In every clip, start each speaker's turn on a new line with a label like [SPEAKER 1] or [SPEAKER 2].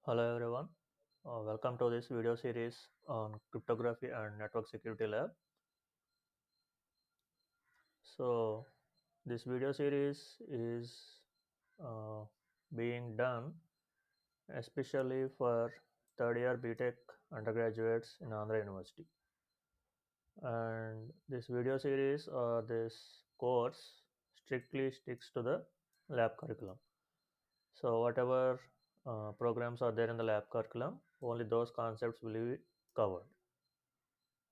[SPEAKER 1] Hello everyone, welcome to this video series on cryptography and network security lab. So this video series is uh, being done especially for third year BTech undergraduates in Andhra University. And this video series or this course strictly sticks to the lab curriculum. So whatever programs are there in the lab curriculum, only those concepts will be covered.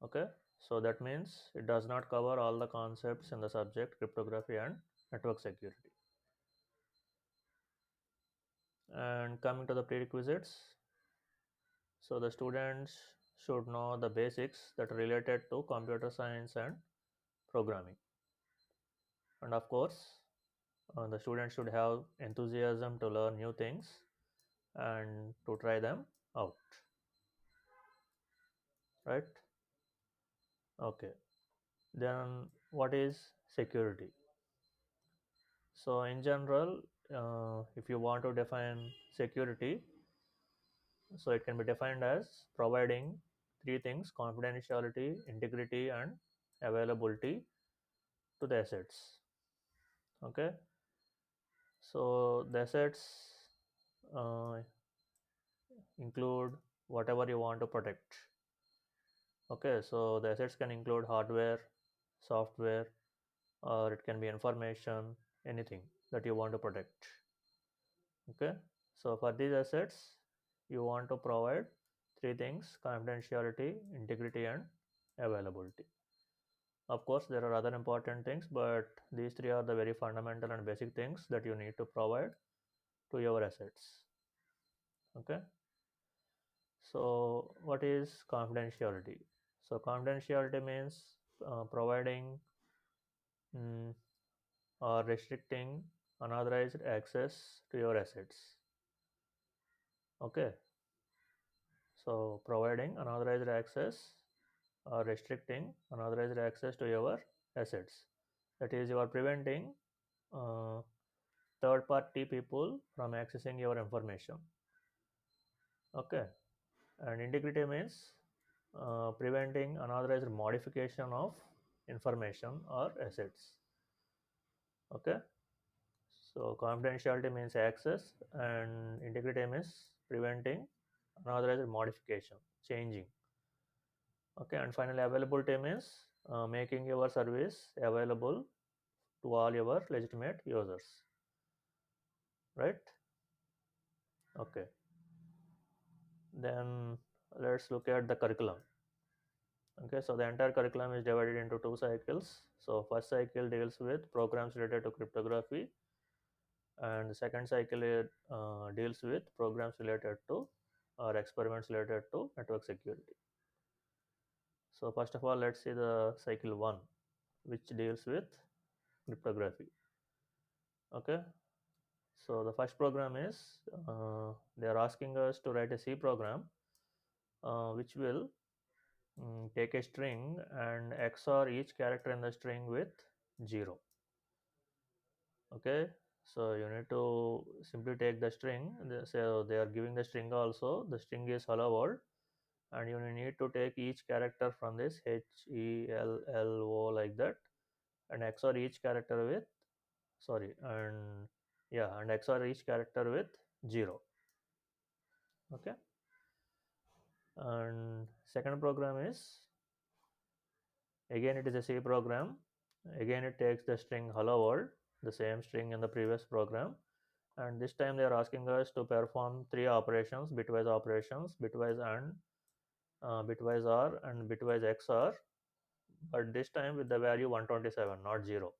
[SPEAKER 1] Okay, so that means it does not cover all the concepts in the subject cryptography and network security. And coming to the prerequisites, so the students should know the basics that are related to computer science and programming. And of course, the students should have enthusiasm to learn new things and to try them out, right? Okay, then what is security? So in general, if you want to define security, so it can be defined as providing three things: confidentiality, integrity, and availability to the assets. Okay, so the assets uh, include whatever you want to protect. Okay, so the assets can include hardware, software, or it can be information, anything that you want to protect. Okay, so for these assets you want to provide three things: confidentiality, integrity, and availability. Of course there are other important things, but these three are the very fundamental and basic things that you need to provide to your assets. Okay, so what is confidentiality? So confidentiality means providing mm, or restricting unauthorized access to your assets. Okay, so providing unauthorized access or restricting unauthorized access to your assets. That is, you are preventing uh, third party people from accessing your information. Okay, and integrity means preventing unauthorized modification of information or assets. Okay, so confidentiality means access, and integrity means preventing unauthorized modification, changing. Okay, and finally availability means making your service available to all your legitimate users, right? Okay, then let's look at the curriculum. Okay, so the entire curriculum is divided into two cycles. So first cycle deals with programs related to cryptography, and the second cycle deals with programs related to or experiments related to network security. So first of all, let's see the cycle 1, which deals with cryptography. Okay, so the first program is they are asking us to write a C program which will take a string and XOR each character in the string with 0. Okay, so you need to simply take the string. So they are giving the string also. The string is hello world, and you need to take each character from this HELLO like that, and XOR each character with sorry and yeah, and XOR each character with 0. Okay, and second program is again it is a C program. Again it takes the string hello world, the same string in the previous program, and this time they are asking us to perform three operations: bitwise AND, bitwise OR, and bitwise XOR, but this time with the value 127, not 0.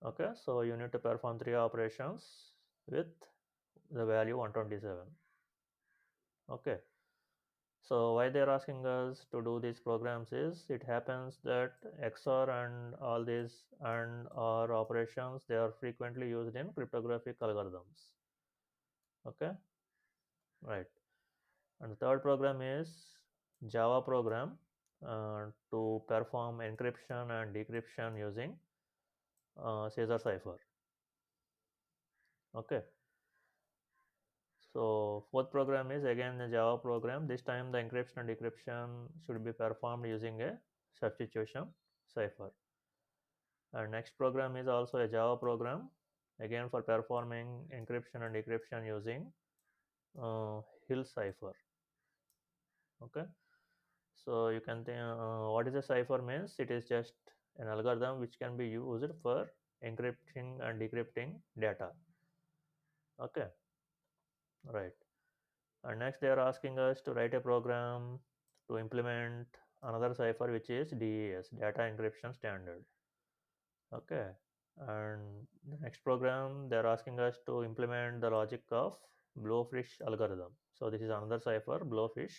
[SPEAKER 1] Okay, so you need to perform three operations with the value 127. Okay, so why they are asking us to do these programs is it happens that XOR and all these AND OR operations, they are frequently used in cryptographic algorithms. Okay, right. And the third program is Java program to perform encryption and decryption using Caesar cipher. Okay, So fourth program is again a Java program. This time the encryption and decryption should be performed using a substitution cipher. And next program is also a Java program, again for performing encryption and decryption using Hill cipher. Okay, so you can think what is a cipher means. It is just an algorithm which can be used for encrypting and decrypting data. Okay, right. And next they are asking us to write a program to implement another cipher which is DES, data encryption standard. Okay, and the next program they are asking us to implement the logic of blowfish algorithm. So this is another cipher, blowfish.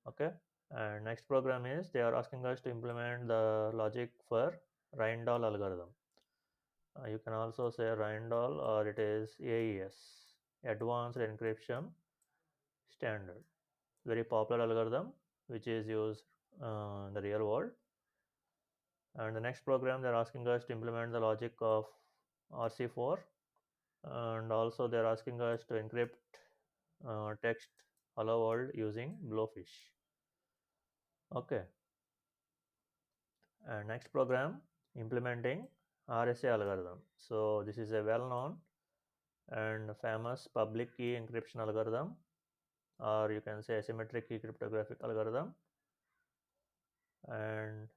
[SPEAKER 1] Okay, and next program is they are asking us to implement the logic for Rindall algorithm. You can also say Rindall or it is AES, advanced encryption standard. Very popular algorithm which is used in the real world. And the next program they're asking us to implement the logic of RC4, and also they're asking us to encrypt text hello world using blowfish. Okay, and next program implementing RSA algorithm. So this is a well-known and famous public key encryption algorithm, or you can say asymmetric key cryptographic algorithm. And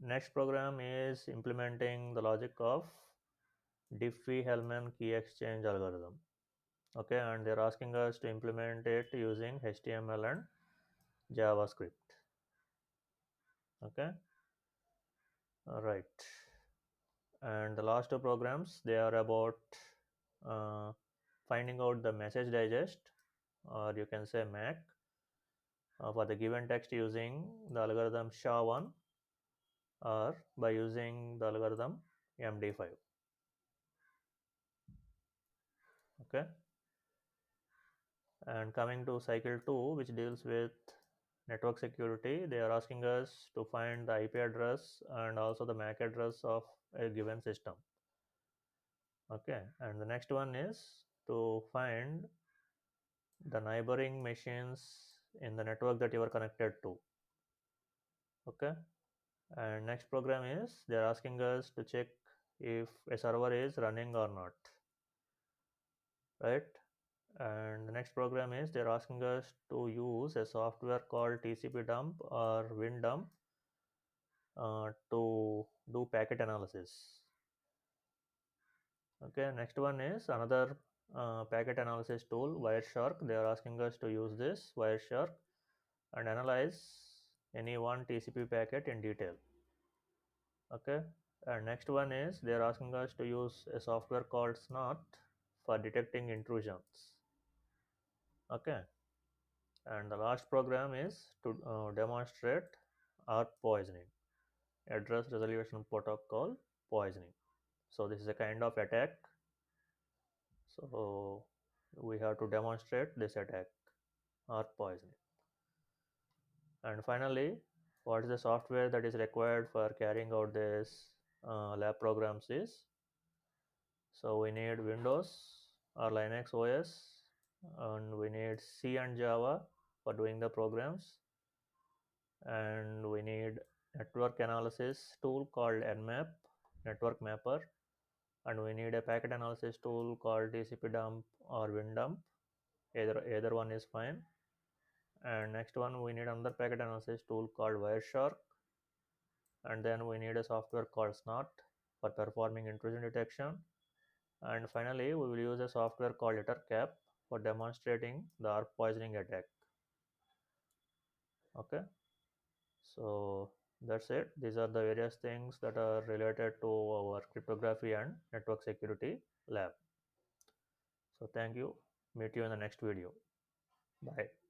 [SPEAKER 1] next program is implementing the logic of Diffie-Hellman key exchange algorithm. Okay, and they're asking us to implement it using HTML and JavaScript. Okay, all right. And the last two programs they are about uh, finding out the message digest, or you can say MAC, for the given text using the algorithm SHA-1 or by using the algorithm MD5. Okay, and coming to cycle 2 which deals with network security, they are asking us to find the IP address and also the MAC address of a given system. Okay, and the next one is to find the neighboring machines in the network that you are connected to. Okay, and next program is they are asking us to check if a server is running or not, right? And the next program is they're asking us to use a software called TCP dump or WinDump to do packet analysis. Okay, next one is another packet analysis tool, Wireshark. They are asking us to use this Wireshark and analyze any one TCP packet in detail. Okay, and next one is they are asking us to use a software called Snot for detecting intrusions. Okay, and the last program is to demonstrate ARP poisoning, address resolution protocol poisoning. So this is a kind of attack. So we have to demonstrate this attack, ARP poisoning. And finally, what is the software that is required for carrying out this lab programs is, so we need Windows or Linux OS, and we need C and Java for doing the programs, and we need network analysis tool called Nmap, network mapper, and we need a packet analysis tool called TCP dump or WinDump. Either one is fine. And next one we need another packet analysis tool called Wireshark, and then we need a software called Snot for performing intrusion detection, and finally we will use a software called LetterCap for demonstrating the ARP poisoning attack. Okay, so that's it. These are the various things that are related to our cryptography and network security lab. So thank you. Meet you in the next video. Bye.